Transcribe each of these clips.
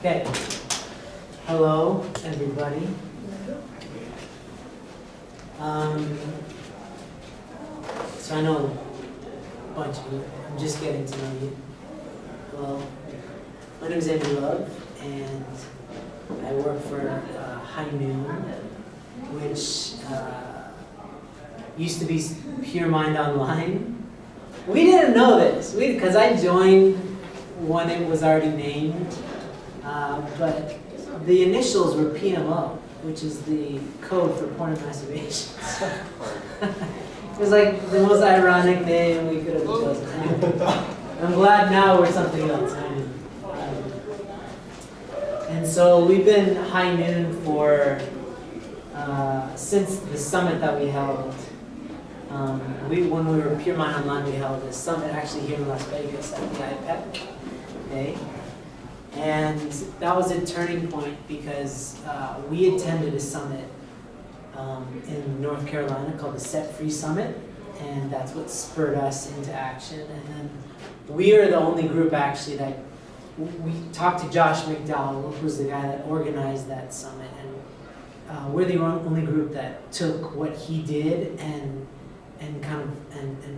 Okay. Hello, everybody. So I know a bunch of you. I'm just getting to know you. Well, my name is Andrew Love, and I work for High Noon, which used to be Pure Mind Online. We didn't know this, because I joined when it was already named, but the initials were PMO, which is the code for porn and masturbation. So, it was like the most ironic name we could have chosen. I'm glad now we're something else. And so we've been High Noon for since the summit that we held. When we were Pure Mind Online, we held a summit actually here in Las Vegas at the IPEC. Okay. And that was a turning point because we attended a summit in North Carolina called the Set Free Summit, and that's what spurred us into action. And then we are the only group actually that we talked to Josh McDowell, who's the guy that organized that summit, and we're the only group that took what he did and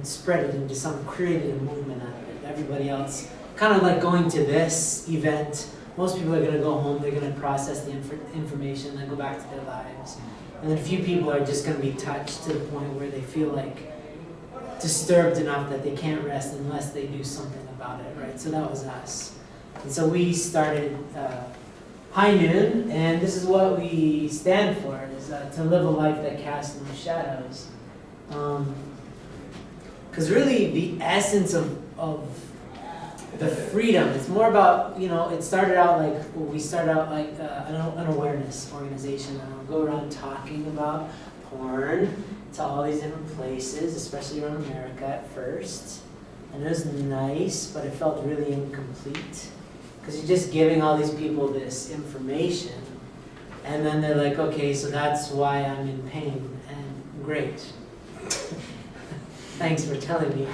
spread it into created a movement out of it. Everybody else kind of like going to this event. Most people are going to go home, they're going to process the information, then go back to their lives. And then a few people are just going to be touched to the point where they feel like disturbed enough that they can't rest unless they do something about it, right? So that was us. And so we started High Noon, and this is what we stand for, is to live a life that casts no shadows. Because really the essence of the freedom, it's more about, it started out like, we started out like an awareness organization, and I'll go around talking about porn to all these different places, especially around America at first. And it was nice, but it felt really incomplete. Because you're just giving all these people this information, and then they're like, okay, so that's why I'm in pain, and great. Thanks for telling me.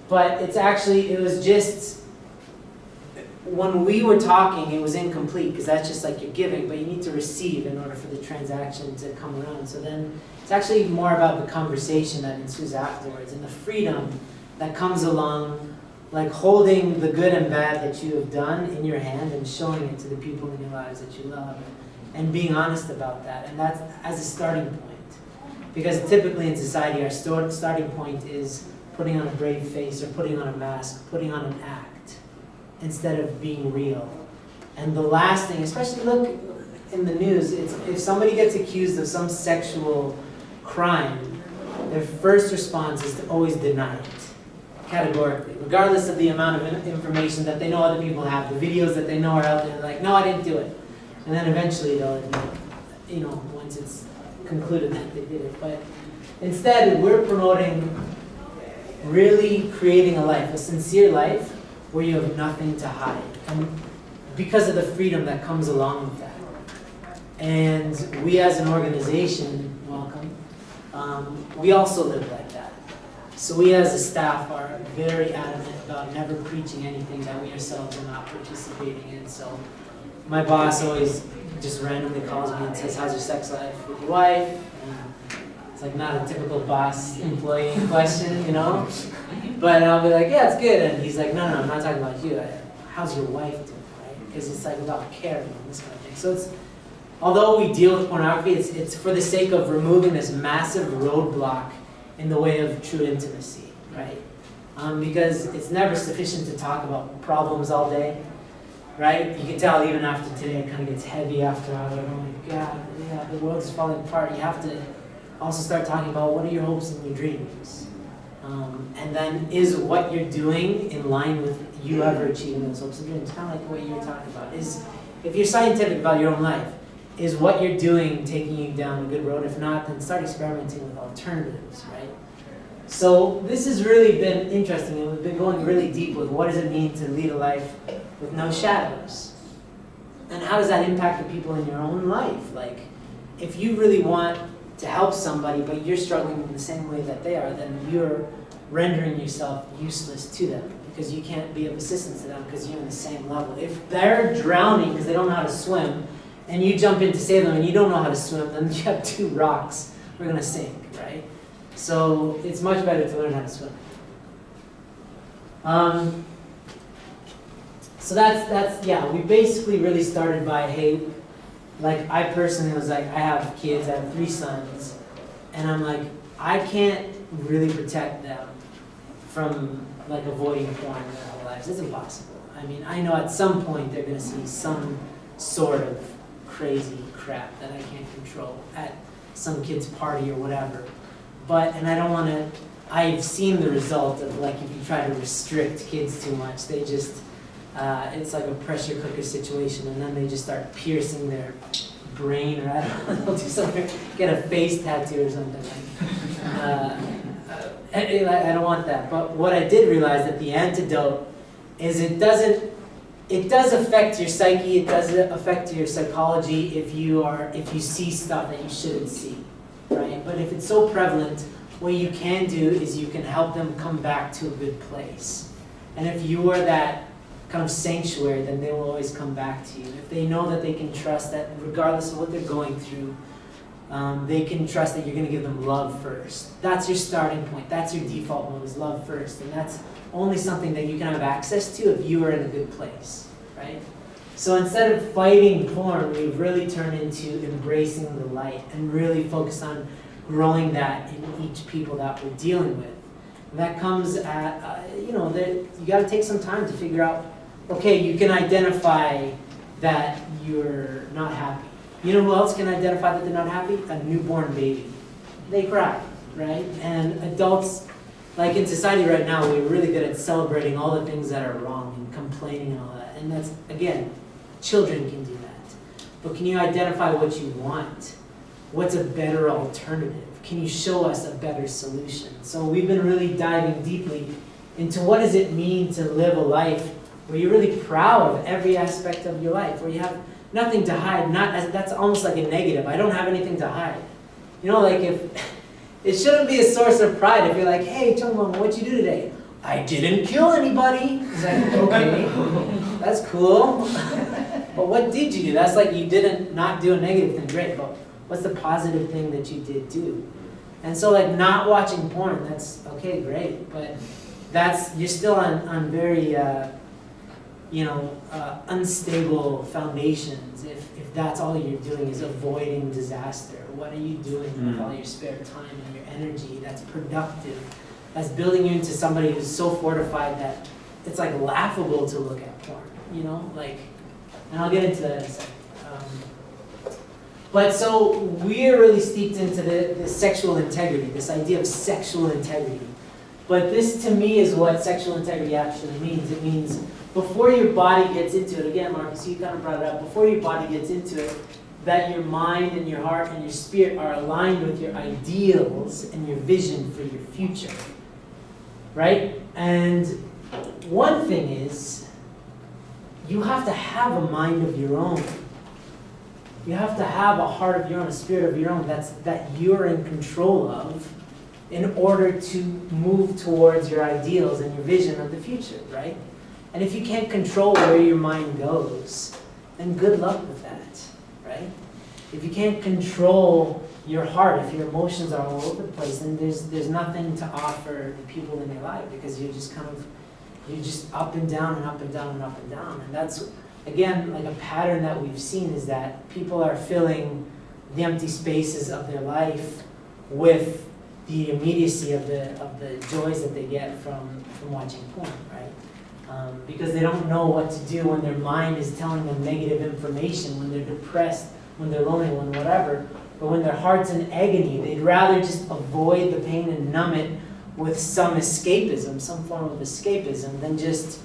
But it was just, when we were talking, it was incomplete, because that's just like you're giving, but you need to receive in order for the transaction to come around. So then it's actually more about the conversation that ensues afterwards, and the freedom that comes along, like holding the good and bad that you have done in your hand and showing it to the people in your lives that you love, and being honest about that. And that's as a starting point. Because typically in society, our starting point is putting on a brave face or putting on a mask, putting on an act, instead of being real. And the last thing, especially look in the news, it's if somebody gets accused of some sexual crime, their first response is to always deny it, categorically, regardless of the amount of information that they know other people have, the videos that they know are out there, they're like, no, I didn't do it. And then eventually they'll admit, once it's concluded that they did it. But instead, we're promoting really creating a life, a sincere life, where you have nothing to hide. And because of the freedom that comes along with that. And we as an organization, welcome, we also live like that. So we as a staff are very adamant about never preaching anything that we ourselves are not participating in. So my boss always just randomly calls me and says, how's your sex life with your wife? And it's like not a typical boss employee question, But I'll be like, yeah, it's good. And he's like, no, I'm not talking about you. How's your wife doing, right? Because it's like about caring and this kind of thing. So it's, although we deal with pornography, it's for the sake of removing this massive roadblock in the way of true intimacy, right? Because it's never sufficient to talk about problems all day, right? You can tell even after today, it kind of gets heavy after I was like, oh my God, yeah, the world is falling apart. You have to also start talking about what are your hopes and your dreams. And then is what you're doing in line with you ever achieving those hopes and dreams? Kind of like what you were talking about. Is, if you're scientific about your own life, is what you're doing taking you down a good road? If not, then start experimenting with alternatives, right? So this has really been interesting, and we've been going really deep with what does it mean to lead a life with no shadows? And how does that impact the people in your own life? Like, if you really want to help somebody, but you're struggling in the same way that they are, then you're rendering yourself useless to them. because you can't be of assistance to them because you're on the same level. If they're drowning because they don't know how to swim, and you jump in to save them and you don't know how to swim, then you have two rocks who are going to sink, right? So it's much better to learn how to swim. So that's yeah, we basically really started by, hey, like I personally was like, I have kids, I have 3 sons, and I'm like, I can't really protect them from like avoiding porn in their whole lives. It's impossible. I mean, I know at some point they're going to see some sort of crazy crap that I can't control at some kid's party or whatever. But, and I don't want to, I've seen the result of like if you try to restrict kids too much, they just, it's like a pressure cooker situation, and then they just start piercing their brain, or I don't know, they'll do something, get a face tattoo or something. I don't want that. But what I did realize that the antidote is it does affect your psyche, it does affect your psychology if you see stuff that you shouldn't see, right? But if it's so prevalent, what you can do is you can help them come back to a good place. And if you are that kind of sanctuary, then they will always come back to you. If they know that they can trust that regardless of what they're going through, they can trust that you're going to give them love first. That's your starting point. That's your default mode, is love first. And that's only something that you can have access to if you are in a good place, right? So instead of fighting porn, we've really turned into embracing the light and really focused on growing that in each people that we're dealing with. And that comes at, you got to take some time to figure out, okay, you can identify that you're not happy. You know who else can identify that they're not happy? A newborn baby. They cry, right? And adults, like in society right now, we're really good at celebrating all the things that are wrong and complaining and all that. And that's, again, children can do that. But can you identify what you want? What's a better alternative? Can you show us a better solution? So we've been really diving deeply into what does it mean to live a life where you're really proud of every aspect of your life, where you have nothing to hide. That's almost like a negative. I don't have anything to hide. You know, like if it shouldn't be a source of pride if you're like, hey, Chongmong, what'd you do today? I didn't kill anybody. It's like, okay, that's cool. But what did you do? That's like you didn't not do a negative thing. Great, but what's the positive thing that you did do? And so like not watching porn, that's okay, great. But you're still on very, unstable foundations if that's all you're doing is avoiding disaster. What are you doing with all your spare time and your energy that's productive, that's building you into somebody who's so fortified that it's like laughable to look at porn, and I'll get into that in a second. But so we're really steeped into the sexual integrity, this idea of sexual integrity. But this to me is what sexual integrity actually means. It means before your body gets into it, again, Marcus, you kind of brought it up, before your body gets into it, that your mind and your heart and your spirit are aligned with your ideals and your vision for your future, right? And one thing is, you have to have a mind of your own. You have to have a heart of your own, a spirit of your own that you're in control of in order to move towards your ideals and your vision of the future, right? And if you can't control where your mind goes, then good luck with that, right? If you can't control your heart, if your emotions are all over the place, then there's nothing to offer the people in your life because you're just up and down and up and down and up and down. And that's, again, like a pattern that we've seen is that people are filling the empty spaces of their life with the immediacy of the joys that they get from watching porn, right? Because they don't know what to do when their mind is telling them negative information, when they're depressed, when they're lonely, when whatever. But when their heart's in agony, they'd rather just avoid the pain and numb it with some escapism, some form of escapism, than just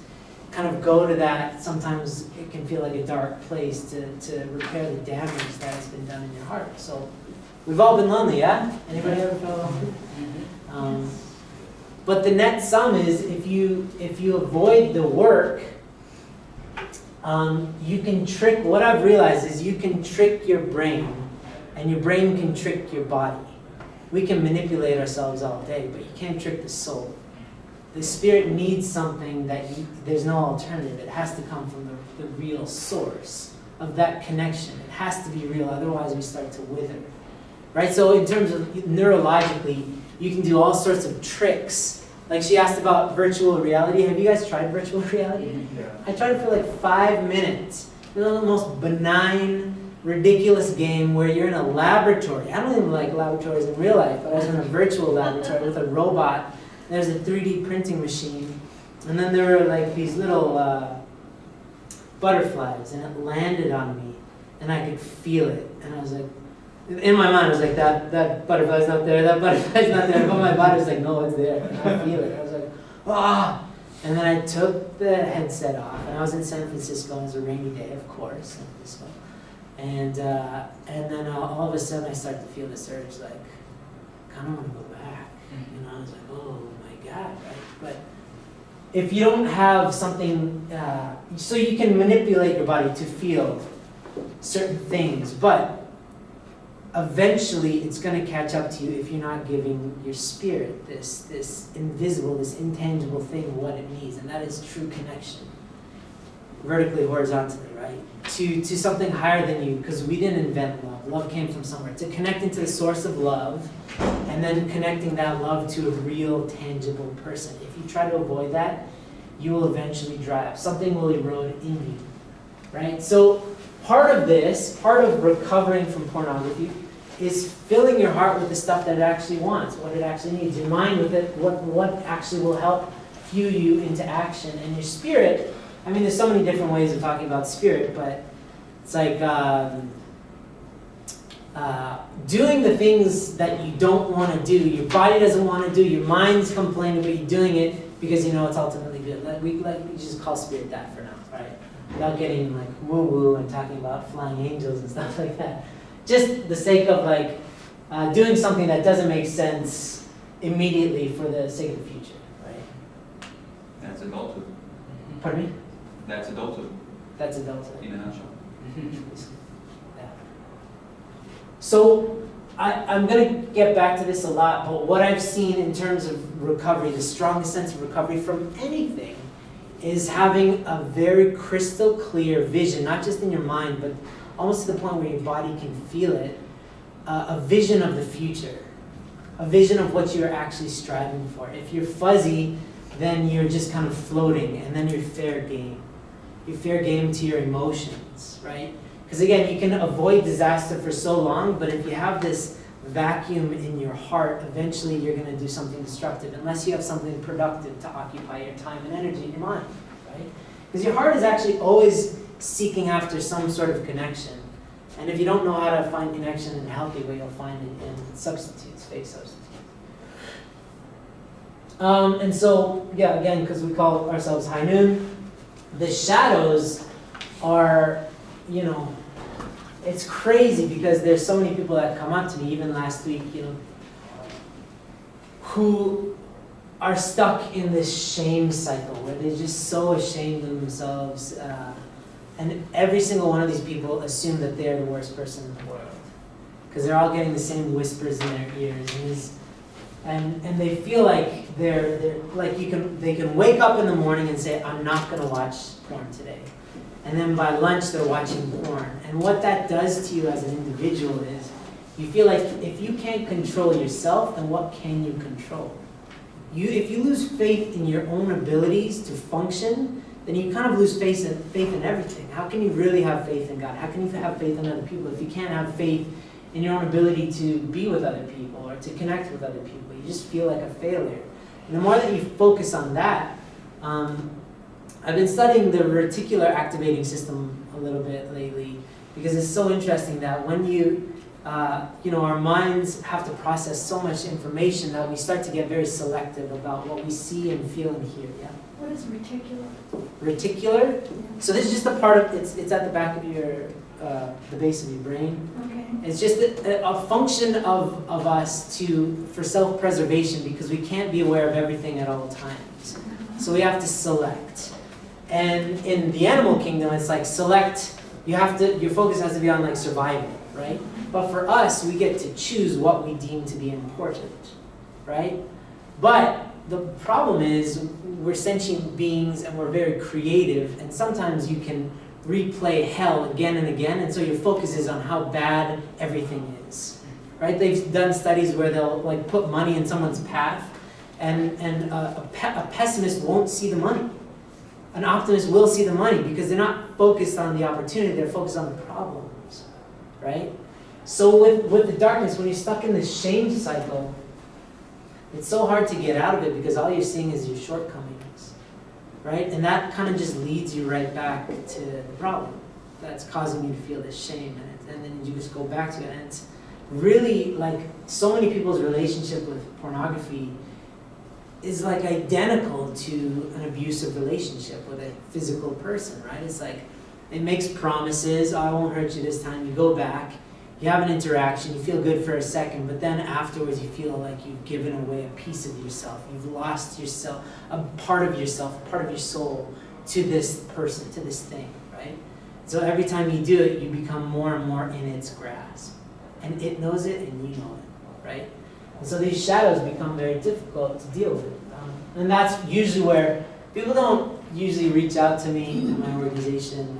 kind of go to that. Sometimes it can feel like a dark place to repair the damage that has been done in your heart. So we've all been lonely, yeah? Anybody ever felt lonely? But the net sum is if you avoid the work, you can trick, what I've realized is you can trick your brain, and your brain can trick your body. We can manipulate ourselves all day, but you can't trick the soul. the spirit needs something that there's no alternative. It has to come from the real source of that connection. It has to be real, otherwise we start to wither. Right? So in terms of neurologically, you can do all sorts of tricks. Like she asked about virtual reality. Have you guys tried virtual reality? Yeah. I tried it for like 5 minutes. It was the most benign, ridiculous game where you're in a laboratory. I don't even like laboratories in real life, but I was in a virtual laboratory with a robot. There's a 3D printing machine. And then there were like these little butterflies, and it landed on me, and I could feel it. And I was like, in my mind, I was like, that butterfly's not there, that butterfly's not there. But my body was like, no, it's there. And I feel it. I was like, ah! And then I took the headset off, and I was in San Francisco, and it was a rainy day, of course, San Francisco. And then all of a sudden, I start to feel this urge, like, I kind of want to go back. You know, I was like, oh my God, right? But if you don't have something, so you can manipulate your body to feel certain things, but eventually it's going to catch up to you if you're not giving your spirit this invisible, this intangible thing what it needs, and that is true connection. Vertically, horizontally, right? To something higher than you, because we didn't invent love. Love came from somewhere. To connect into the source of love, and then connecting that love to a real, tangible person. If you try to avoid that, you will eventually dry up. Something will erode in you, right? So part of this, part of recovering from pornography, is filling your heart with the stuff that it actually wants, what it actually needs. Your mind with it, what actually will help fuel you into action. And your spirit, I mean, there's so many different ways of talking about spirit, but it's like doing the things that you don't want to do, your body doesn't want to do, your mind's complaining, but you're doing it because you know it's ultimately good. We just call spirit that for now, right? Without getting like woo-woo and talking about flying angels and stuff like that. Just the sake of like doing something that doesn't make sense immediately for the sake of the future, right? That's adulthood. Pardon me? That's adulthood. That's adulthood. In a nutshell. Yeah. So I'm going to get back to this a lot, but what I've seen in terms of recovery, the strongest sense of recovery from anything, is having a very crystal clear vision, not just in your mind, but almost to the point where your body can feel it, a vision of the future, a vision of what you're actually striving for. If you're fuzzy, then you're just kind of floating, and then you're fair game. You're fair game to your emotions, right? Because again, you can avoid disaster for so long, but if you have this vacuum in your heart, eventually you're going to do something destructive, unless you have something productive to occupy your time and energy in your mind, right? Because your heart is actually always seeking after some sort of connection. And if you don't know how to find connection in a healthy way, you'll find it in substitutes, fake substitutes. And so, yeah, again, because we call ourselves high noon, the shadows are, you know, it's crazy because there's so many people that come up to me, even last week, you know, who are stuck in this shame cycle where they're just so ashamed of themselves. And every single one of these people assume that they're the worst person in the world because they're all getting the same whispers in their ears, and they feel like they're like they can wake up in the morning and say, I'm not going to watch porn today, and then by lunch they're watching porn. And what that does to you as an individual is you feel like if you can't control yourself, then what can you control? If you lose faith in your own abilities to function, then you kind of lose faith in everything. How can you really have faith in God? How can you have faith in other people if you can't have faith in your own ability to be with other people or to connect with other people? You just feel like a failure. And the more that you focus on that, I've been studying the reticular activating system a little bit lately because it's so interesting that when you know, our minds have to process so much information that we start to get very selective about what we see and feel and hear. Yeah. What is reticular? Reticular? Yeah. So this is just a part of, it's at the back of your, the base of your brain. Okay. It's just a function of us for self-preservation because we can't be aware of everything at all times. So we have to select. And in the animal kingdom, it's like select, your focus has to be on like survival, right? But for us, we get to choose what we deem to be important, right? But the problem is we're sentient beings and we're very creative, and sometimes you can replay hell again and again, and so your focus is on how bad everything is, right? They've done studies where they'll like put money in someone's path, and a pessimist won't see the money. An optimist will see the money because they're not focused on the opportunity, they're focused on the problems, right? So with the darkness, when you're stuck in this shame cycle, it's so hard to get out of it because all you're seeing is your shortcomings, right? And that kind of just leads you right back to the problem that's causing you to feel this shame, and then you just go back to it. And it's really like so many people's relationship with pornography is like identical to an abusive relationship with a physical person, right? It's like it makes promises, oh, I won't hurt you this time. You go back, you have an interaction, you feel good for a second, but then afterwards you feel like you've given away a piece of yourself. You've lost yourself, a part of yourself, a part of your soul to this person, to this thing, right? So every time you do it, you become more and more in its grasp. And it knows it and you know it, right? And so these shadows become very difficult to deal with. And that's usually where people don't usually reach out to me in my organization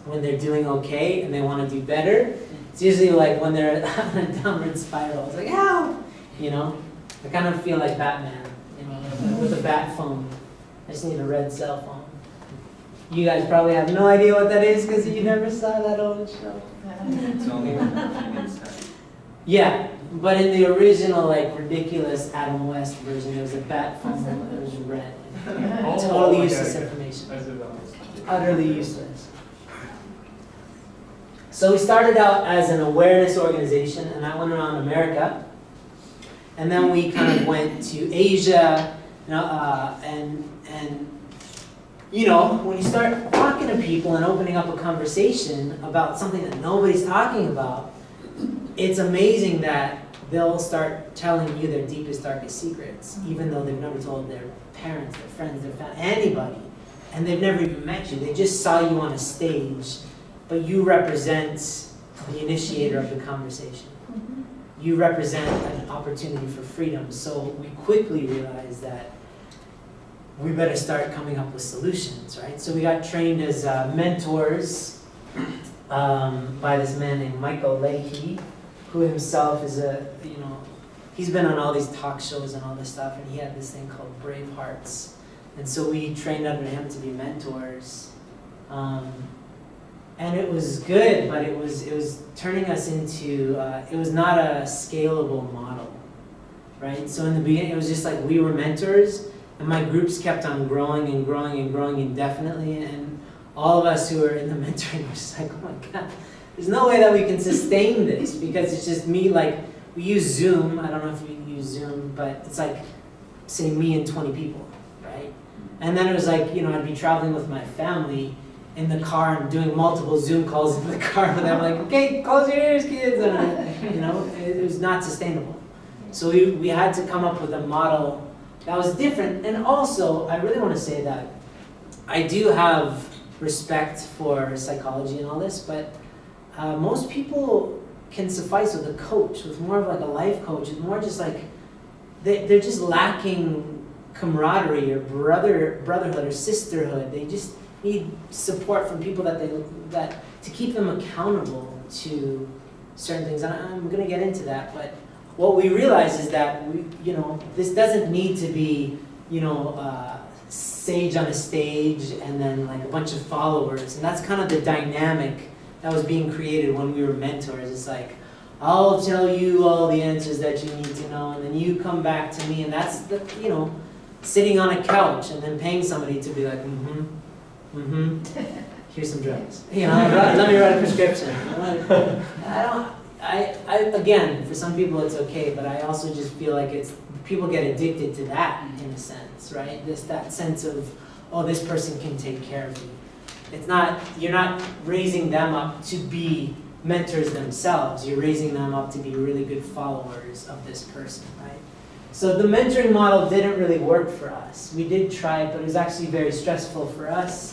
when they're doing okay and they want to do better. It's usually like when they're on a downward spiral. It's like, ow! You know? I kind of feel like Batman, you know, with a bat phone. I just need a red cell phone. You guys probably have no idea what that is because you never saw that old show. It's only inside. Yeah, but in the original, like, ridiculous Adam West version, there was a bat phone that was red. Totally useless information. Utterly useless. So we started out as an awareness organization, and I went around America. And then we kind of went to Asia, you know, and you know, when you start talking to people and opening up a conversation about something that nobody's talking about, it's amazing that they'll start telling you their deepest, darkest secrets, even though they've never told their parents, their friends, their family, anybody. And they've never even met you. They just saw you on a stage, but you represent the initiator of the conversation. You represent an opportunity for freedom. So we quickly realized that we better start coming up with solutions, right? So we got trained as mentors by this man named Michael Leahy, who himself is he's been on all these talk shows and all this stuff, and he had this thing called Brave Hearts. And so we trained under him to be mentors. And it was good, but it was turning us into, it was not a scalable model, right? So in the beginning, it was just like we were mentors, and my groups kept on growing and growing and growing indefinitely, and all of us who were in the mentoring were just like, oh my God, there's no way that we can sustain this, because it's just me, like, we use Zoom, I don't know if you use Zoom, but it's like, say, me and 20 people, right? And then it was like, you know, I'd be traveling with my family in the car and doing multiple Zoom calls in the car, and I'm like, okay, close your ears, kids, and, you know, it was not sustainable. So we had to come up with a model that was different, and also, I really want to say that I do have respect for psychology and all this, but most people can suffice with a coach, with more of like a life coach, with more just like, they're just lacking camaraderie or brotherhood or sisterhood. They just need support from people that to keep them accountable to certain things. And I'm going to get into that, but what we realize is that this doesn't need to be, sage on a stage and then like a bunch of followers. And that's kind of the dynamic that was being created when we were mentors. It's like, I'll tell you all the answers that you need to know, and then you come back to me, and that's sitting on a couch and then paying somebody to be like, here's some drugs. Let me write a prescription. Again, for some people it's okay, but I also just feel like people get addicted to that in a sense, right? That sense of, oh, this person can take care of me. You're not raising them up to be mentors themselves. You're raising them up to be really good followers of this person, right? So the mentoring model didn't really work for us. We did try it, but it was actually very stressful for us.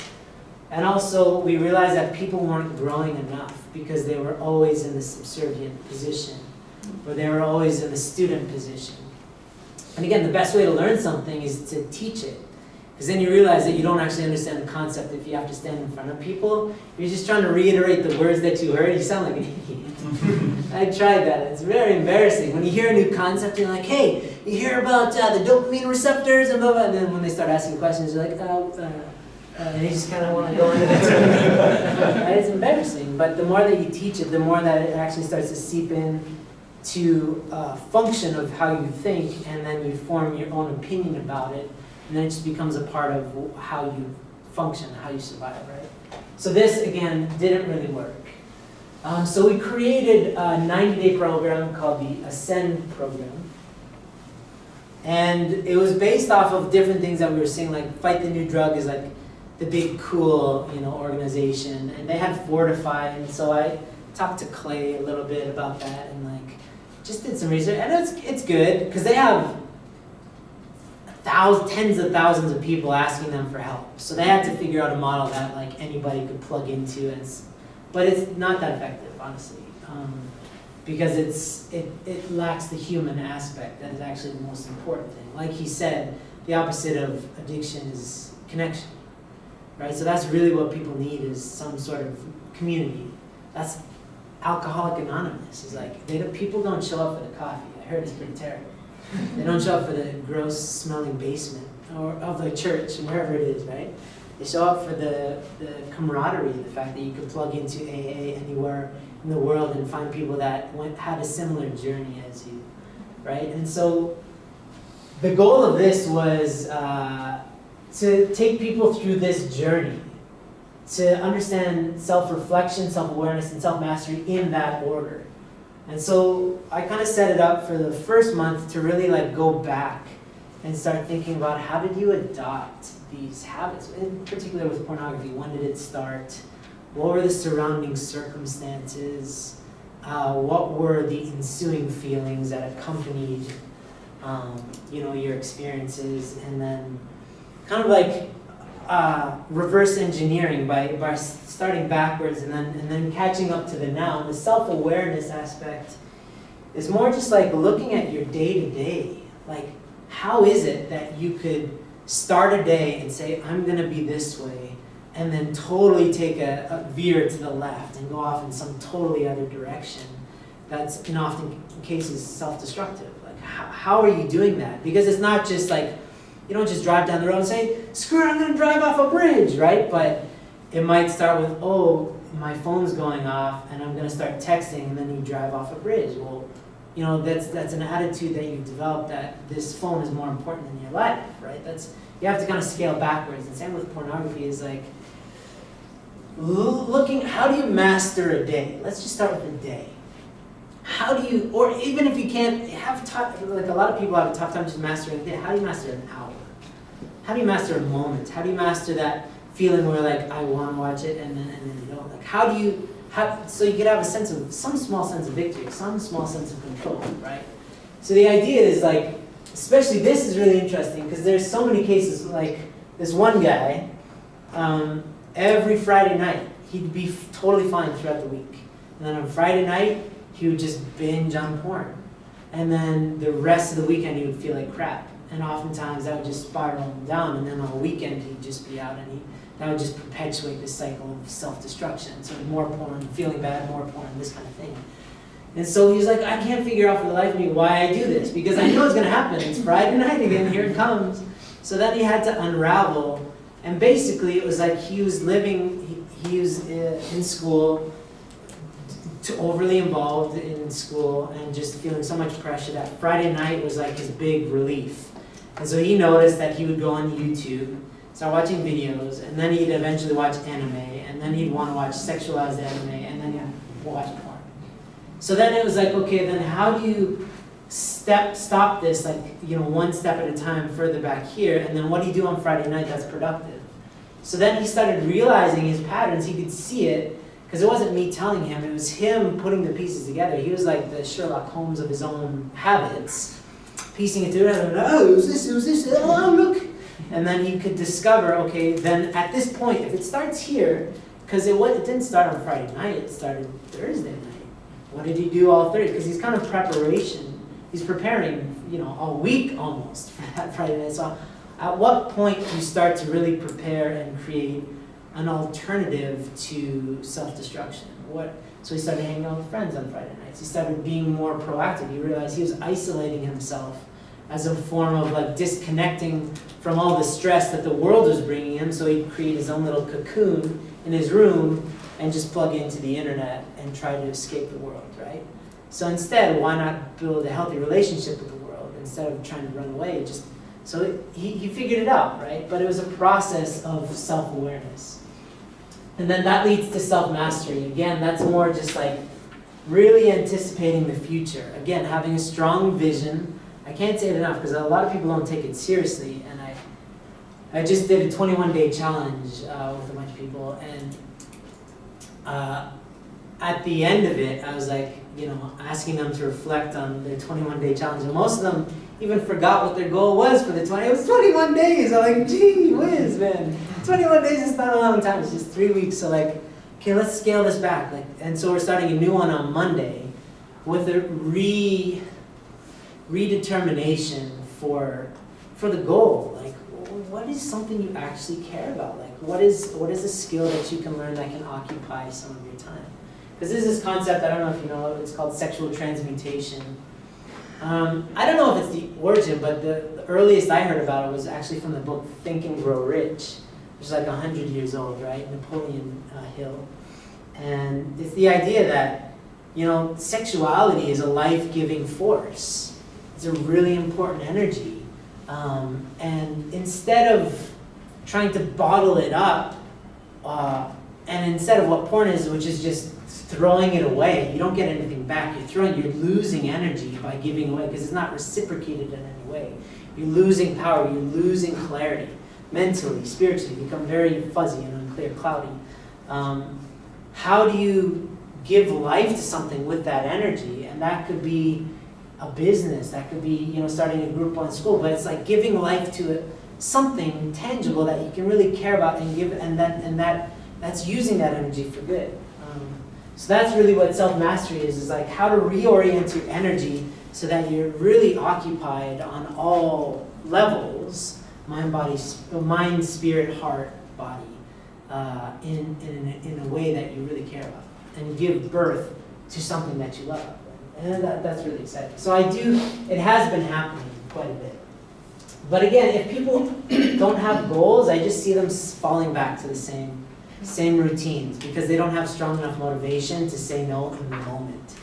And also, we realized that people weren't growing enough because they were always in the subservient position, or they were always in the student position. And again, the best way to learn something is to teach it. Because then you realize that you don't actually understand the concept if you have to stand in front of people. You're just trying to reiterate the words that you heard. You sound like an idiot. I tried that. It's very embarrassing. When you hear a new concept, you're like, hey, you hear about the dopamine receptors and blah, blah, and then when they start asking questions, you're like, and you just kind of want to go into it. Right? It's embarrassing. But the more that you teach it, the more that it actually starts to seep in to function of how you think, and then you form your own opinion about it. And then it just becomes a part of how you function, how you survive, right? So this, again, didn't really work. So we created a 90-day program called the Ascend program. And it was based off of different things that we were seeing, like Fight the New Drug is like the big, cool, organization. And they had Fortify, and so I talked to Clay a little bit about that and like just did some research. And it's good, because they have tens of thousands of people asking them for help. So they had to figure out a model that like anybody could plug into, but it's not that effective, honestly, because it lacks the human aspect that is actually the most important thing. Like he said, the opposite of addiction is connection, right? So that's really what people need, is some sort of community. That's Alcoholic Anonymous. It's like people don't show up for the coffee. I heard it's pretty terrible. They don't show up for the gross smelling basement or of the church, wherever it is, right? They show up for the camaraderie, the fact that you can plug into AA anywhere in the world and find people that had a similar journey as you, right? And so the goal of this was to take people through this journey, to understand self-reflection, self-awareness, and self-mastery in that order. And so I kind of set it up for the first month to really like go back and start thinking about how did you adopt these habits, in particular with pornography. When did it start? What were the surrounding circumstances? What were the ensuing feelings that accompanied your experiences? And then kind of like reverse engineering by starting backwards and then catching up to the now. The self-awareness aspect is more just like looking at your day-to-day. Like, how is it that you could start a day and say, I'm going to be this way, and then totally take a veer to the left and go off in some totally other direction that's, in often cases, self-destructive? Like, how are you doing that? Because it's not just like, you don't just drive down the road and say, screw it, I'm going to drive off a bridge, right? But it might start with, oh, my phone's going off and I'm going to start texting, and then you drive off a bridge. Well, that's an attitude that you've developed, that this phone is more important than your life, right? You have to kind of scale backwards. And same with pornography, is like looking, how do you master a day? Let's just start with a day. How do you, or even if you can't, like a lot of people have a tough time just mastering a day. How do you master an hour? How do you master a moment? How do you master that feeling where like, I want to watch it and then you don't? Like, so you could have some small sense of victory, some small sense of control, right? So the idea is like, especially this is really interesting because there's so many cases, like this one guy, every Friday night, he'd be totally fine throughout the week. And then on Friday night, he would just binge on porn. And then the rest of the weekend, he would feel like crap. And oftentimes that would just spiral him down. And then on the weekend, he'd just be out, and that would just perpetuate this cycle of self-destruction. So more porn, feeling bad, more porn, this kind of thing. And so he's like, I can't figure out for the life of me why I do this, because I know it's going to happen. It's Friday night again, here it comes. So then he had to unravel. And basically, it was like he was in school, overly involved in school, and just feeling so much pressure that Friday night was like his big relief. And so he noticed that he would go on YouTube, start watching videos, and then he'd eventually watch anime, and then he'd want to watch sexualized anime, and then he'd watch porn. So then it was like, okay, then how do you stop this, like, one step at a time further back here, and then what do you do on Friday night that's productive? So then he started realizing his patterns. He could see it, because it wasn't me telling him, it was him putting the pieces together. He was like the Sherlock Holmes of his own habits, piecing it together, it was this, oh, look. And then he could discover, okay, then at this point, if it starts here, because it didn't start on Friday night, it started Thursday night. What did he do all Thursday? Because he's kind of preparation. He's preparing, a week almost for that Friday night. So at what point do you start to really prepare and create an alternative to self-destruction? So he started hanging out with friends on Friday nights. He started being more proactive. He realized he was isolating himself as a form of like disconnecting from all the stress that the world was bringing him. So he'd create his own little cocoon in his room and just plug into the internet and try to escape the world, right? So instead, why not build a healthy relationship with the world instead of trying to run away? So he figured it out, right? But it was a process of self-awareness. And then that leads to self-mastery. Again, that's more just like really anticipating the future. Again, having a strong vision. I can't say it enough because a lot of people don't take it seriously. And I just did a 21-day challenge with a bunch of people. And at the end of it, I was like, asking them to reflect on their 21-day challenge. And most of them even forgot what their goal was for the 20. It was 21 days. I'm like, gee whiz, man. 21 days is not a long time. It's just 3 weeks. So like, okay, let's scale this back. And so we're starting a new one on Monday with a redetermination for the goal. Like, what is something you actually care about? Like, what is a skill that you can learn that can occupy some of your time? Because there's this concept, I don't know if you know, it's called sexual transmutation. I don't know if it's the origin, but the earliest I heard about it was actually from the book Think and Grow Rich, which is like 100 years old, right? Napoleon Hill. And it's the idea that, sexuality is a life-giving force. It's a really important energy. And instead of trying to bottle it up, and instead of what porn is, which is just throwing it away, you don't get anything back. You're losing energy by giving away because it's not reciprocated in any way. You're losing power, you're losing clarity. Mentally, spiritually, you become very fuzzy and unclear, cloudy. How do you give life to something with that energy? And that could be a business, that could be starting a group on school, but it's like giving life to something tangible that you can really care about and give, and that's using that energy for good. So that's really what self-mastery is like how to reorient your energy so that you're really occupied on all levels, mind, spirit, heart, body, in a way that you really care about, and give birth to something that you love. And that's really exciting. So it has been happening quite a bit. But again, if people don't have goals, I just see them falling back to the same routines because they don't have strong enough motivation to say no in the moment.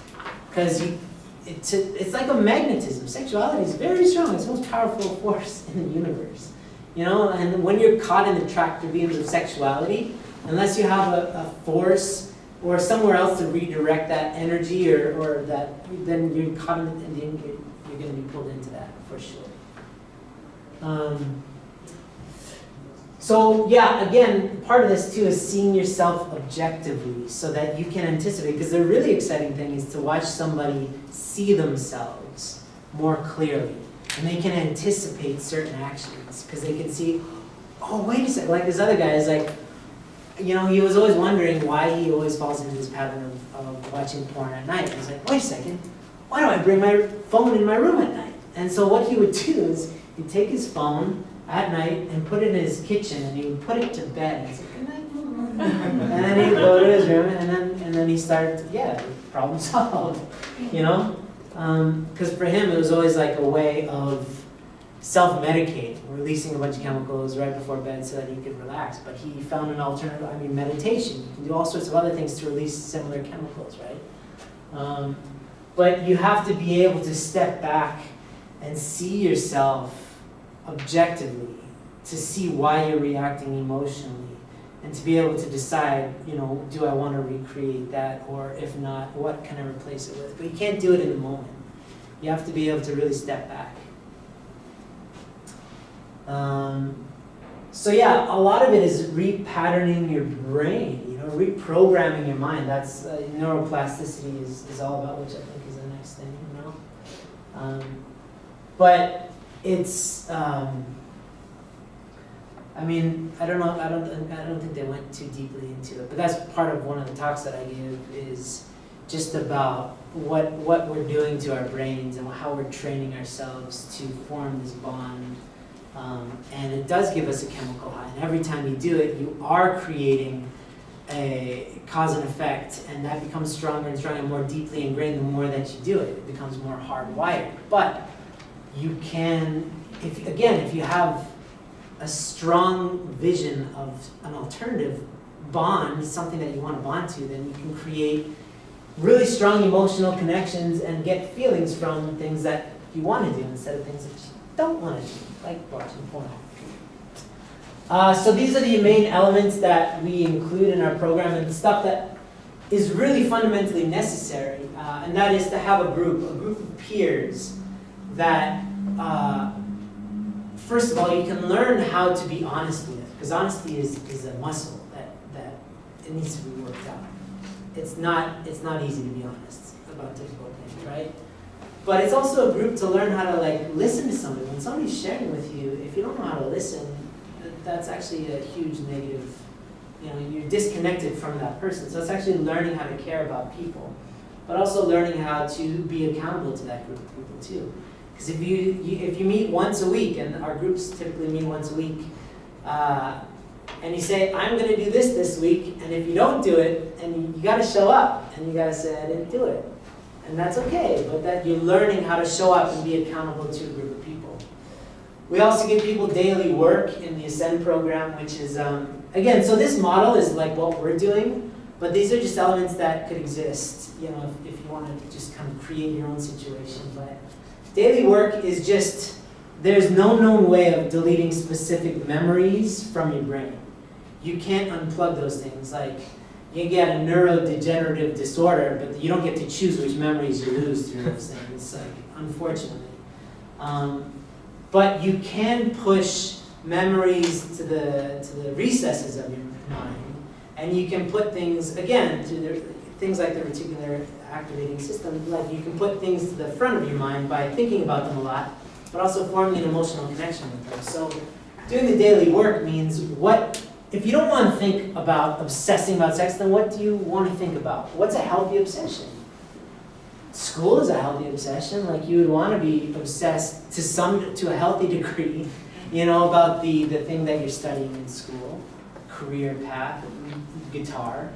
Because it's like a magnetism. Sexuality is very strong. It's the most powerful force in the universe. And when you're caught in the tractor beams of sexuality, unless you have a force or somewhere else to redirect that energy or that, then you're caught in the end, you're going to be pulled into that for sure. So yeah, again, part of this too is seeing yourself objectively so that you can anticipate, because the really exciting thing is to watch somebody see themselves more clearly. And they can anticipate certain actions because they can see, oh, wait a second, like this other guy is like, he was always wondering why he always falls into this pattern of watching porn at night. He's like, wait a second, why do I bring my phone in my room at night? And so what he would do is he'd take his phone at night and put it in his kitchen and he would put it to bed. And he's like, good night, Mom. And then he'd go to his room and then he started, problem solved, Because for him it was always like a way of self-medicating, releasing a bunch of chemicals right before bed so that he could relax. But he found an alternative, meditation. You can do all sorts of other things to release similar chemicals, right? But you have to be able to step back and see yourself objectively, to see why you're reacting emotionally, and to be able to decide, do I want to recreate that, or if not, what can I replace it with? But you can't do it in the moment. You have to be able to really step back. So yeah, a lot of it is repatterning your brain, reprogramming your mind. That's neuroplasticity is all about, which I think is the next thing, But it's, I don't think they went too deeply into it, but that's part of one of the talks that I give is, just about what we're doing to our brains and how we're training ourselves to form this bond. And it does give us a chemical high. And every time you do it, you are creating a cause and effect, and that becomes stronger and stronger and more deeply ingrained the more that you do it. It becomes more hardwired. But you can, if you have a strong vision of an alternative bond, something that you want to bond to, then you can create really strong emotional connections and get feelings from things that you want to do instead of things that you don't want to do, like watching porn. So these are the main elements that we include in our program, and stuff that is really fundamentally necessary, and that is to have a group of peers that, first of all, you can learn how to be honest with, because honesty is a muscle that it needs to be worked out. It's not easy to be honest about difficult things, right? But it's also a group to learn how to listen to somebody. When somebody's sharing with you, if you don't know how to listen, that's actually a huge negative. You're disconnected from that person. So it's actually learning how to care about people, but also learning how to be accountable to that group of people too. Because if you meet once a week, and our groups typically meet once a week, and you say, I'm going to do this week, and if you don't do it, and you got to show up, and you got to say, I didn't do it. And that's okay, but that you're learning how to show up and be accountable to a group of people. We also give people daily work in the Ascend program, which is, again, so this model is like what we're doing, but these are just elements that could exist, if you want to just kind of create your own situation. But daily work is just, there's no known way of deleting specific memories from your brain. You can't unplug those things. Like, you get a neurodegenerative disorder, but you don't get to choose which memories you lose through those things, unfortunately. But you can push memories to the recesses of your mind, and you can put things, again, things like the reticular activating system, like you can put things to the front of your mind by thinking about them a lot, but also forming an emotional connection with them. So doing the daily work means if you don't want to think about obsessing about sex, then what do you want to think about? What's a healthy obsession? School is a healthy obsession. Like, you would want to be obsessed to a healthy degree, about the thing that you're studying in school, career path, guitar,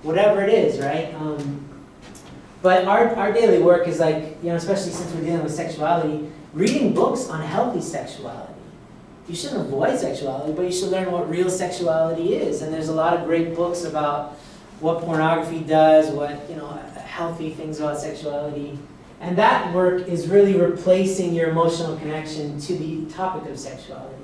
whatever it is, right? But our daily work is especially since we're dealing with sexuality, reading books on healthy sexuality. You shouldn't avoid sexuality, but you should learn what real sexuality is. And there's a lot of great books about what pornography does, what, healthy things about sexuality. And that work is really replacing your emotional connection to the topic of sexuality.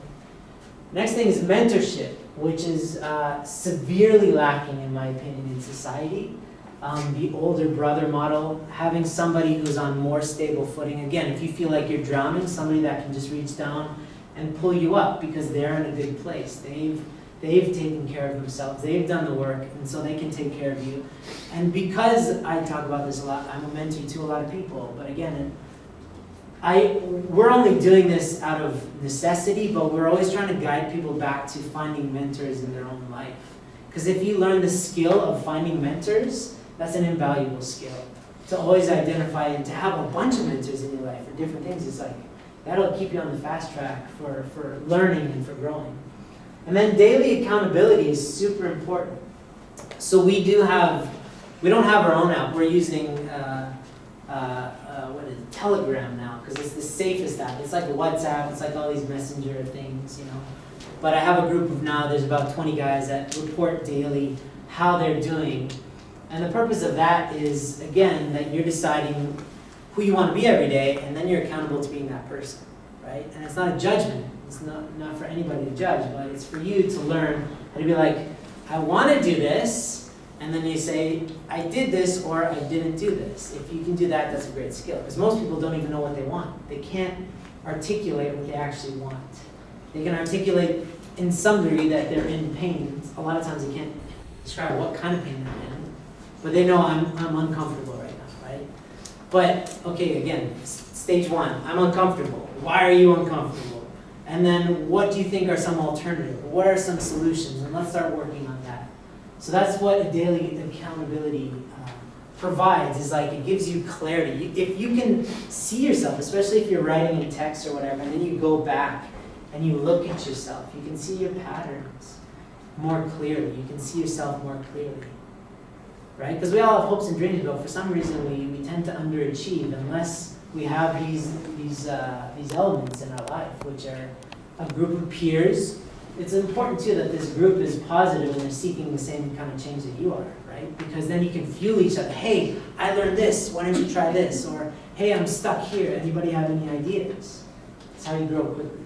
Next thing is mentorship, which is severely lacking, in my opinion, in society. The older brother model, having somebody who's on more stable footing. Again, if you feel like you're drowning, somebody that can just reach down and pull you up because they're in a good place. They've taken care of themselves. They've done the work, and so they can take care of you. And because I talk about this a lot, I'm a mentor to a lot of people. But again, we're only doing this out of necessity, but we're always trying to guide people back to finding mentors in their own life. Because if you learn the skill of finding mentors, that's an invaluable skill. To always identify and to have a bunch of mentors in your life for different things, it's that'll keep you on the fast track for learning and for growing. And then daily accountability is super important. So we don't have our own app. We're using Telegram now, because it's the safest app. It's like WhatsApp. It's like all these messenger things, But I have a group of there's about 20 guys that report daily how they're doing. And the purpose of that is, again, that you're deciding who you want to be every day, and then you're accountable to being that person, right? And it's not a judgment. It's not for anybody to judge, but it's for you to learn how to be like, I want to do this, and then you say, I did this or I didn't do this. If you can do that, that's a great skill, because most people don't even know what they want. They can't articulate what they actually want. They can articulate in some degree that they're in pain. A lot of times they can't describe what kind of pain they're in, but they know I'm uncomfortable right now, right? But, okay, again, stage one, I'm uncomfortable. Why are you uncomfortable? And then what do you think are some alternatives? What are some solutions? And let's start working on that. So that's what a daily accountability provides is like, it gives you clarity. If you can see yourself, especially if you're writing in text or whatever, and then you go back and you look at yourself, you can see your patterns more clearly. You can see yourself more clearly, right? Because we all have hopes and dreams, but for some reason we tend to underachieve unless we have these elements in our life, which are a group of peers. It's important too that this group is positive and they're seeking the same kind of change that you are, right? Because then you can fuel each other. Hey, I learned this, why don't you try this? Or, hey, I'm stuck here, anybody have any ideas? That's how you grow quickly.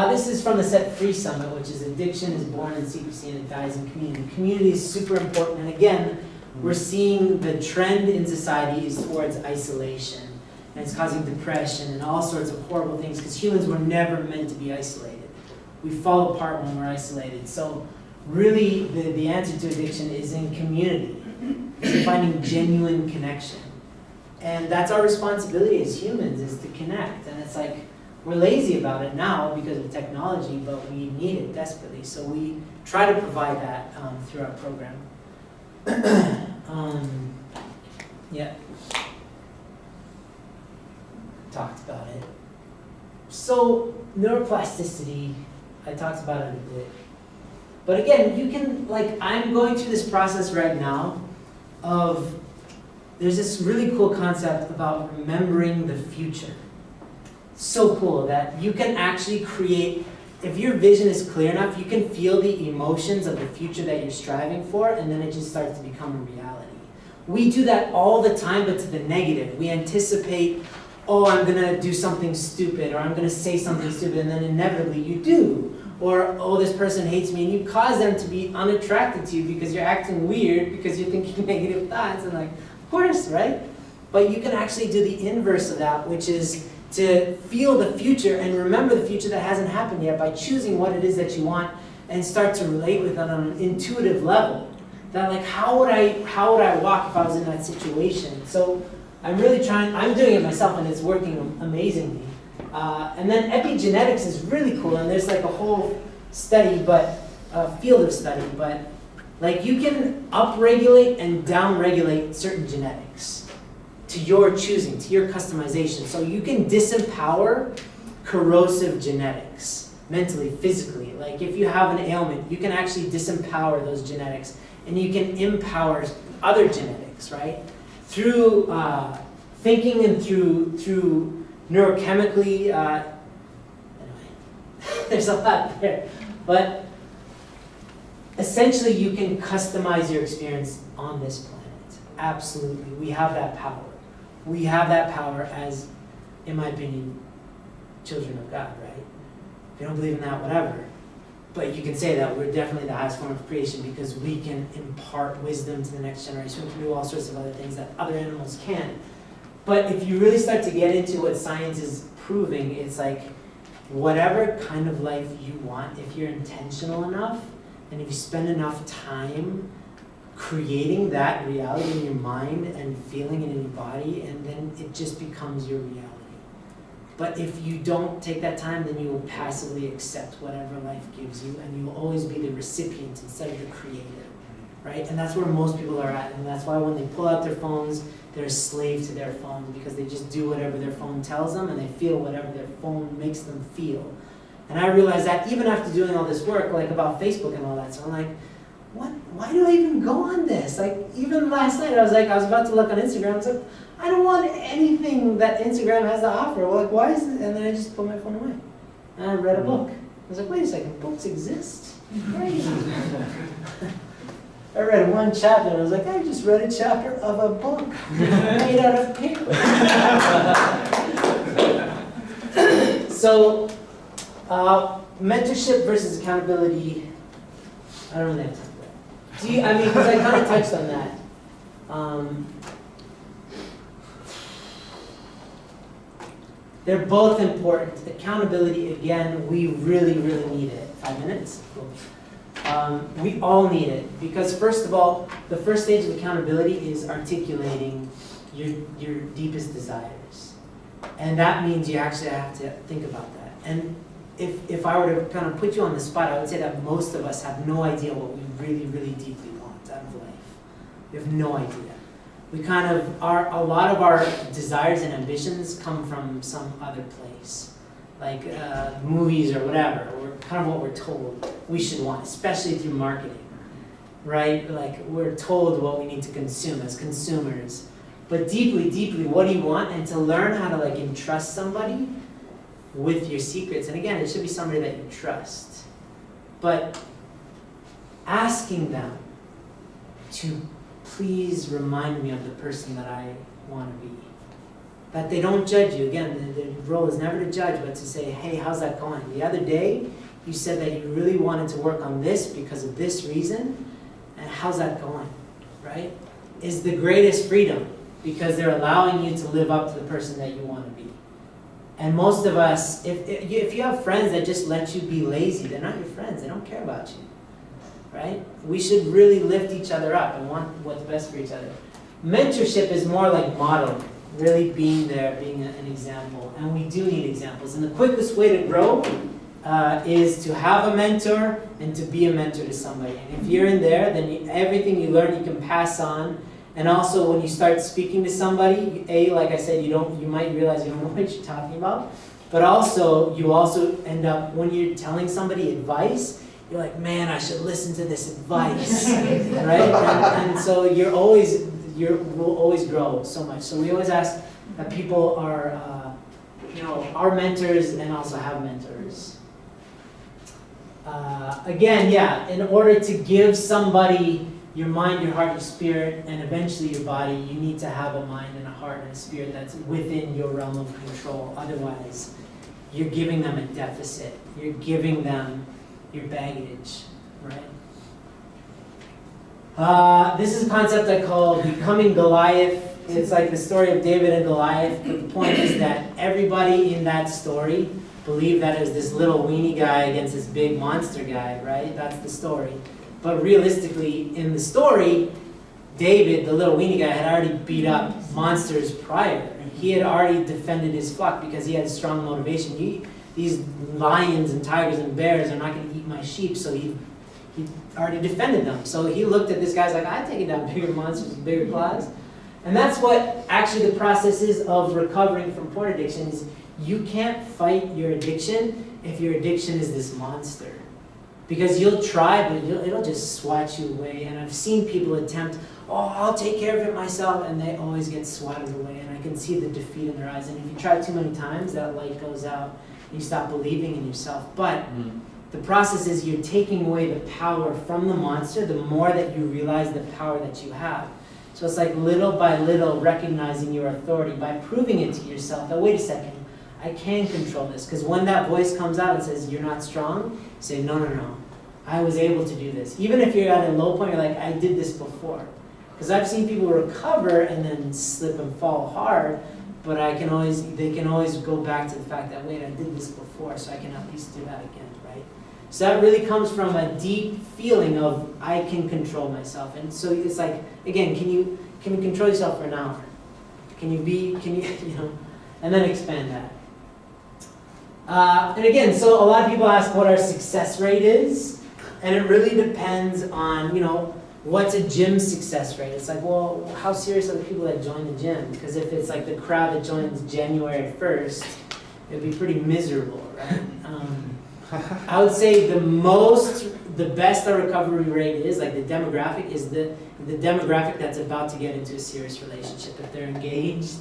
This is from the Set Free Summit, which is addiction is born in secrecy and it dies in community. Community is super important, and again, we're seeing the trend in society is towards isolation. And it's causing depression and all sorts of horrible things because humans were never meant to be isolated. We fall apart when we're isolated. So really the answer to addiction is in community. It's in finding genuine connection. And that's our responsibility as humans, is to connect. And it's like, we're lazy about it now because of technology, but we need it desperately. So we try to provide that through our program. Yeah. Talked about it. So neuroplasticity, I talked about it a bit. But again, you can, like, I'm going through this process right now of, there's this really cool concept about remembering the future. So cool that you can actually create, if your vision is clear enough, you can feel the emotions of the future that you're striving for, and then it just starts to become a reality. We do that all the time, but to the negative. We anticipate, oh, I'm gonna do something stupid, or I'm gonna say something stupid, and then inevitably you do. Or, oh, this person hates me, and you cause them to be unattracted to you because you're acting weird, because you're thinking negative thoughts, and like, of course, right? But you can actually do the inverse of that, which is to feel the future and remember the future that hasn't happened yet by choosing what it is that you want and start to relate with it on an intuitive level. That, like, how would I walk if I was in that situation? So I'm really trying, I'm doing it myself and it's working amazingly. And then epigenetics is really cool, and there's like a whole study, but field of study, but like you can upregulate and downregulate certain genetics to your choosing, to your customization. So you can disempower corrosive genetics, mentally, physically. Like if you have an ailment, you can actually disempower those genetics, and you can empower other genetics, right? Through thinking and through neurochemically, anyway, there's a lot there. But essentially you can customize your experience on this planet. Absolutely, we have that power. We have that power as, in my opinion, children of God, right? If you don't believe in that, whatever. But you can say that we're definitely the highest form of creation because we can impart wisdom to the next generation. We can do all sorts of other things that other animals can't. But if you really start to get into what science is proving, it's like whatever kind of life you want, if you're intentional enough, and if you spend enough time creating that reality in your mind and feeling it in your body, and then it just becomes your reality. But if you don't take that time, then you will passively accept whatever life gives you, and you will always be the recipient instead of the creator, right? And that's where most people are at, and that's why when they pull out their phones, they're a slave to their phone because they just do whatever their phone tells them, and they feel whatever their phone makes them feel. And I realized that even after doing all this work, like about Facebook and all that, so I'm like, why do I even go on this? Like, even last night, I was about to look on Instagram, I was like, I don't want anything that Instagram has to offer. Well, like, why is it? And then I just put my phone away. And I read a book. I was like, wait a second, books exist? Crazy. I read one chapter, and I was like, I just read a chapter of a book made out of paper. So, mentorship versus accountability, I don't really have time. Because I kind of touched on that. They're both important. Accountability, again, we really, really need it. 5 minutes? Cool. We all need it because, first of all, the first stage of accountability is articulating your deepest desires. And that means you actually have to think about that. And if I were to kind of put you on the spot, I would say that most of us have no idea what we really, really deeply want out of life. We have no idea. We kind of a lot of our desires and ambitions come from some other place, like movies or whatever, or kind of what we're told we should want, especially through marketing, right? Like we're told what we need to consume as consumers. But deeply, deeply, what do you want? And to learn how to like entrust somebody with your secrets. And again, it should be somebody that you trust. But asking them to please remind me of the person that I want to be. That they don't judge you. Again, the role is never to judge, but to say, hey, how's that going? The other day, you said that you really wanted to work on this because of this reason, and how's that going, right? Is the greatest freedom, because they're allowing you to live up to the person that you want to be. And most of us, if you have friends that just let you be lazy, they're not your friends. They don't care about you, right? We should really lift each other up and want what's best for each other. Mentorship is more like modeling, really being there, being an example. And we do need examples. And the quickest way to grow is to have a mentor and to be a mentor to somebody. And if you're in there, then everything you learn you can pass on. And also when you start speaking to somebody, like I said, you might realize you don't know what you're talking about. But also, you also end up, when you're telling somebody advice, you're like, man, I should listen to this advice, right? And so will always grow so much. So we always ask that people are, our mentors and also have mentors. Again, yeah, in order to give somebody your mind, your heart, your spirit, and eventually your body, you need to have a mind and a heart and a spirit that's within your realm of control. Otherwise, you're giving them a deficit. You're giving them your baggage, right? This is a concept I call becoming Goliath. It's like the story of David and Goliath, but the point is that everybody in that story believed that it was this little weenie guy against this big monster guy, right? That's the story. But realistically, in the story, David, the little weenie guy, had already beat up monsters prior. He had already defended his flock because he had strong motivation. These lions and tigers and bears are not going to eat my sheep, so he already defended them. So he looked at this guy's like, I've taken down bigger monsters with bigger claws. And that's what actually the process is of recovering from porn addiction is you can't fight your addiction if your addiction is this monster. Because you'll try, but it'll just swat you away. And I've seen people attempt, I'll take care of it myself, and they always get swatted away. And I can see the defeat in their eyes. And if you try too many times, that light goes out, and you stop believing in yourself. But the process is you're taking away the power from the monster the more that you realize the power that you have. So it's like little by little recognizing your authority by proving it to yourself that, wait a second, I can control this. Because when that voice comes out and says, you're not strong, you say, no. I was able to do this. Even if you're at a low point, you're like, I did this before. Because I've seen people recover and then slip and fall hard, but they can always go back to the fact that, wait, I did this before, so I can at least do that again, right? So that really comes from a deep feeling of, I can control myself. And so it's like, again, can you control yourself for an hour? Can you and then expand that. And again, so a lot of people ask what our success rate is. And it really depends on, what's a gym success rate? It's like, well, how serious are the people that join the gym? Because if it's like the crowd that joins January 1st, it would be pretty miserable, right? I would say the best our recovery rate is, like the demographic, is the demographic that's about to get into a serious relationship. If they're engaged,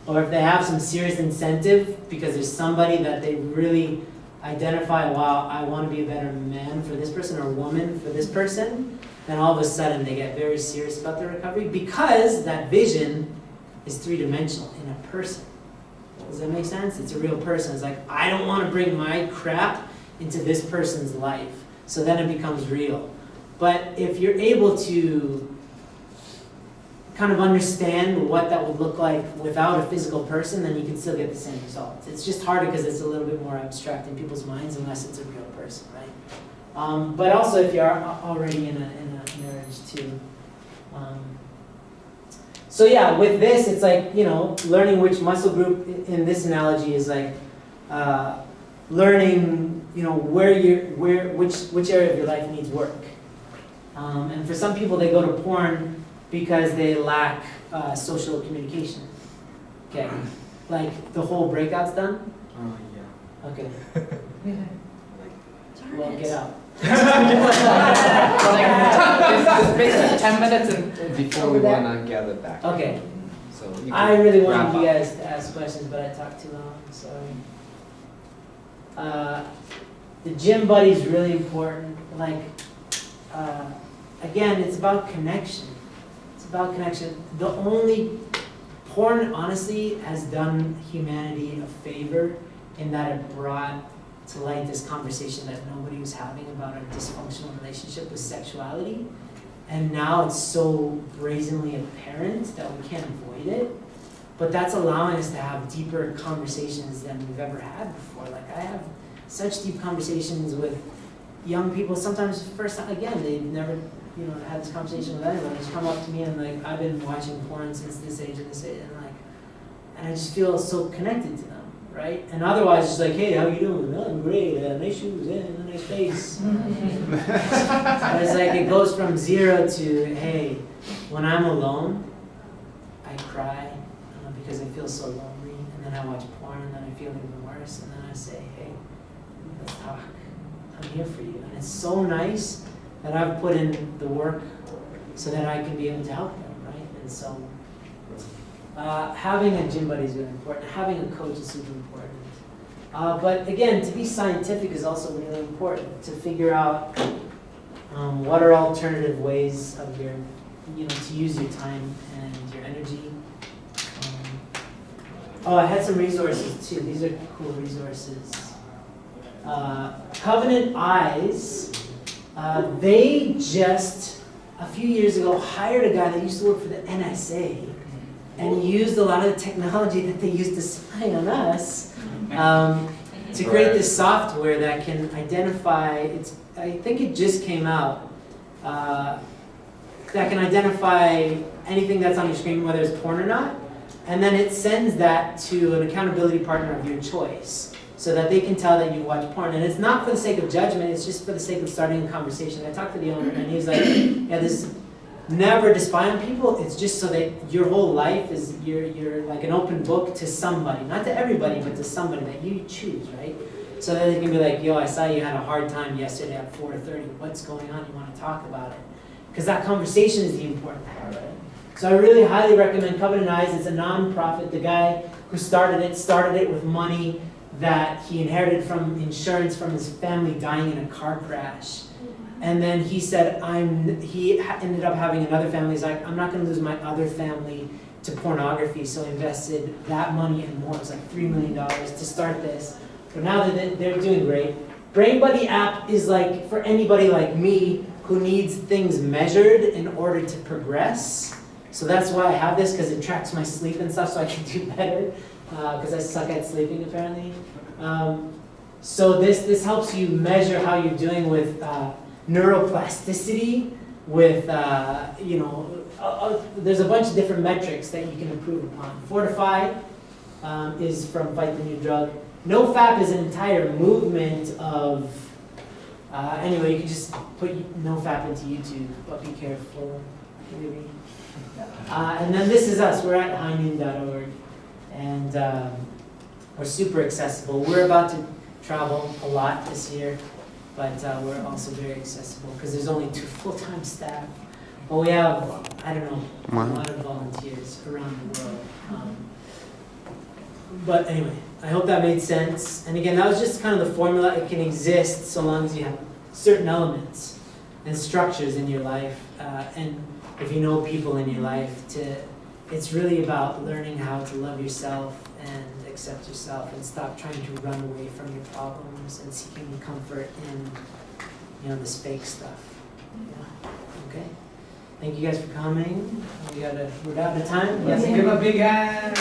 or if they have some serious incentive because there's somebody that they really identify, wow, I want to be a better man for this person or woman for this person, then all of a sudden they get very serious about their recovery because that vision is three-dimensional in a person. Does that make sense? It's a real person. It's like, I don't want to bring my crap into this person's life. So then it becomes real. But if you're able to kind of understand what that would look like without a physical person, then you can still get the same results. It's just harder because it's a little bit more abstract in people's minds unless it's a real person, right? But also if you're already in a marriage too. So yeah, with this, it's like, learning which muscle group in this analogy is like learning, which area of your life needs work. And for some people, they go to porn because they lack social communication. Okay, like the whole breakout's done? Oh, yeah. Okay, Darn well, it. get out. It's basically 10 minutes and Before Over we there? wanna gather back. Okay, So you I can really wrap wanted you up. guys to ask questions, but I talked too long, sorry. The gym buddy is really important. Like, again, it's about connection. It's about connection. The only porn, honestly, has done humanity a favor in that it brought to light this conversation that nobody was having about a dysfunctional relationship with sexuality. And now it's so brazenly apparent that we can't avoid it. But that's allowing us to have deeper conversations than we've ever had before. Like, I have such deep conversations with young people, sometimes first time, again, they've never, had this conversation with anyone. They just come up to me and like, I've been watching porn since this age and this age, and I just feel so connected to them, right? And otherwise, it's like, hey, how you doing? Oh, I'm great, nice shoes, nice face. But it's like, it goes from 0 to, hey, when I'm alone, I cry because I feel so lonely, and then I watch porn, and then I feel even worse, and then I say, hey, let's talk. I'm here for you. And it's so nice that I've put in the work so that I can be able to help them, right? And so having a gym buddy is really important. Having a coach is super important. But again, to be scientific is also really important, to figure out what are alternative ways of your, to use your time and your energy. I had some resources too. These are cool resources. Covenant Eyes, they just, a few years ago, hired a guy that used to work for the NSA and used a lot of the technology that they used to spy on us to create this software that can identify, I think it just came out, that can identify anything that's on your screen, whether it's porn or not, and then it sends that to an accountability partner of your choice, so that they can tell that you watch porn. And it's not for the sake of judgment, it's just for the sake of starting a conversation. I talked to the owner and he was like, yeah, this is never to spy on people, it's just so that your whole life is, you're like an open book to somebody, not to everybody, but to somebody that you choose, right? So that they can be like, yo, I saw you had a hard time yesterday at 4:30, what's going on, you want to talk about it? Because that conversation is the important part, right? So I really highly recommend Covenant Eyes. It's a non-profit. The guy who started it with money that he inherited from insurance from his family dying in a car crash. And then he said, he ended up having another family. He's like, I'm not going to lose my other family to pornography. So he invested that money and more. It was like $3 million to start this. But now they're doing great. BrainBuddy app is like for anybody like me who needs things measured in order to progress. So that's why I have this, because it tracks my sleep and stuff so I can do better, because I suck at sleeping apparently. So this helps you measure how you're doing with neuroplasticity, with, there's a bunch of different metrics that you can improve upon. Fortify is from Fight the New Drug. NoFap is an entire movement of, anyway, you can just put NoFap into YouTube, but be careful, maybe. And then this is us. We're at highnoon.org, and we're super accessible. We're about to travel a lot this year, but we're also very accessible because there's only 2 full-time staff. But we have, I don't know, a lot of volunteers around the world. But anyway, I hope that made sense. And again, that was just kind of the formula. It can exist so long as you have certain elements and structures in your life, and if you know people in your life, it's really about learning how to love yourself and accept yourself and stop trying to run away from your problems and seeking comfort in, this fake stuff. Yeah. Okay. Thank you guys for coming. We're out of time. Yes, Give a big hand.